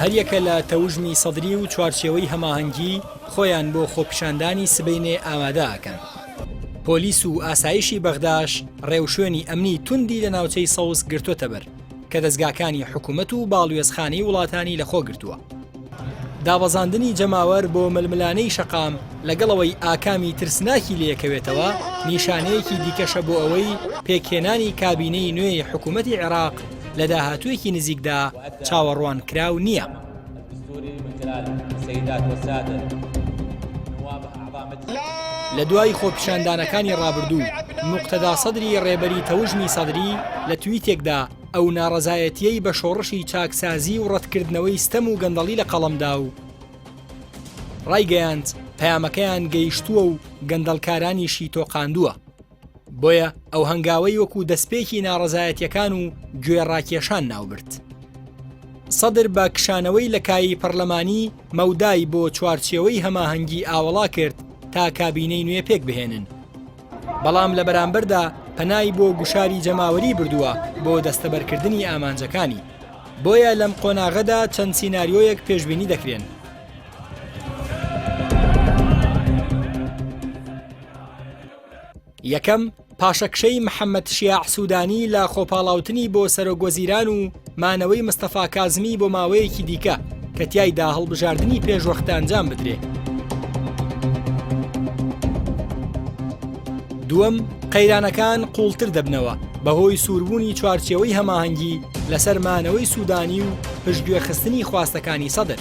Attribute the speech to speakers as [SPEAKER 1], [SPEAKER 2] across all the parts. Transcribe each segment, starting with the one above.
[SPEAKER 1] هەریەکە لە تەوژمی سەدری و چوارچێوەی هەماهەنگی خۆیان بۆ خۆپیشاندانی سبەینێ ئامادە ئەکەن. پۆلیس و ئاسایشی بەغداش ڕێوشوێنی ئەمنی توندی لە ناوچەی سەوز گرتوتە بەر کە دەستگاکانی حکوومەت و باڵوێزخانەی وڵاتانی لەخۆ گرتووە. دابەزاندنی جەماوەر بۆ ململانەی شەقام لەگەڵەوەی ئاکامی ترسناکی لێکەوێتەوە نیشانەیەکی دیکەشە بۆ ئەوەی پێکهێنانی کابینەی نوێی حکوومەتی عێراق لە داهاتوویەکی نزیکدا چاوەڕوان کراو نییە. لە دوای خۆپیشاندانەکانی ڕابردوو موقتەدا سەدری ڕێبەری تەوژمی سەدری لە تویتێکدا ئەو ناڕەزایەتیەی بە شۆڕشی چاکسازی و ڕەتکردنەوەی ستەم و گەندەڵی لە قەڵەمدا و ڕایگەیاند پەیامەکەیان گەیشتووە و گەندەڵکارانیشی تۆقاندووە. بۆیە ئەو هەنگاوەی وەکو دەستپێکی ناڕەزایەتیەکان و گوێڕاکێشان ناوبرد. سەدر بە کشانەوەی لە کایی پەرلەمانی مەودای بۆ چوارچێوەی هەماهەنگی ئاوەڵا کرد تا کابینەی نوێ پێک بهێنن. بەڵام لە بەرامبەردا پەنای بۆ گوشاری جەماوەری بردووە بۆ دەستەبەرکردنی ئامانجەکانی. بۆیە لەم قۆناغەدا چەند سیناریۆیەک پێشبینی دەکرێن. یەکەم، پاشەکشەی محەممەد شیاع سوودانی لە خۆپاڵاوتنی بۆ سەرۆکوەزیران و مانەوەی مستەفا کازمی بۆ ماوەیەکی دیکە کە تیایدا هەڵبژاردننی پێشوەختە ئەنجام بدرێ. دووەم، قەیرانەکان قوڵتر دەبنەوە بەهۆی سووربوونی چوارچێوەی هەماهەنگی لەسەر مانەوەی سوودانی و پشتگوێخستنی خواستەکانی سەدر.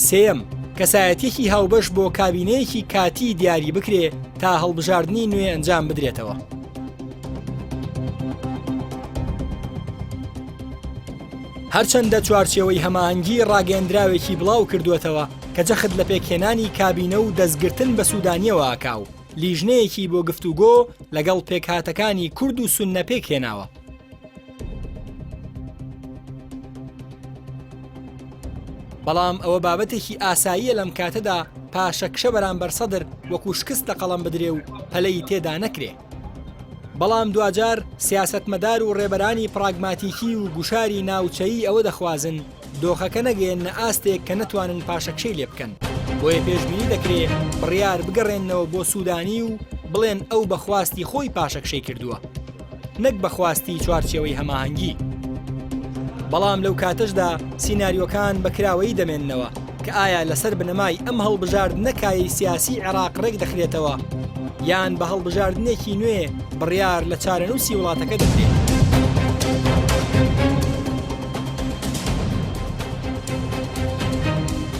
[SPEAKER 1] سێم، کەسایەتێکی هاوبەش بۆ کابینەیەکی کاتی دیاری بکرێ تا هەڵبژاردننی نوێ ئەنجام بدرێتەوە. هەرچەندە چوارچێوەی هەماهەنگی ڕاگەیەندراوێکی بڵاو کردوێتەوە کە جەخت لە پێکهێنانی کابینە و دەستگرتن بە سوودانیەوە ئاکاو لیژنەیەکی بۆ گفتوگۆ لەگەڵ پێکهاتەکانی کورد و سوننە پێکهێناوە. بەڵام ئەوە بابەتێکی ئاساییە لەم کاتەدا پاشەکشە بەرامبەر سەدر وەکو شکست لە قەڵەم بدرێ و پەلەی تێدا نەکرێ. بەڵام دوجار سیاسەتمەدار و ڕێبەرانی پراگماتیکی و گوشاری ناوچەیی ئەوە دەخوازن دۆخەکە نەگەێنە ئاستێک کە نەتوانن پاشەکشەی لێ بکەن. بۆیە پێشبینی دەکرێ بڕیار بگەڕێنەوە بۆ سوودانی و بڵێن ئەو بەخواستی خۆی پاشەکشەی کردووە نەک بەخواستی چوارچێوەی هەماهەنگی. بەڵام لەو کاتەشدا سیناریۆکان بەکراوەی دەمێننەوە کە ئایا لەسەر بنەمای ئەم هەڵبژاردنەکایی سیاسی عێراق ڕێک دەخرێتەوە یان بە هەڵبژاردنێکی نوێ بڕیار لە چارەنووسی وڵاتەکە دەکرێت.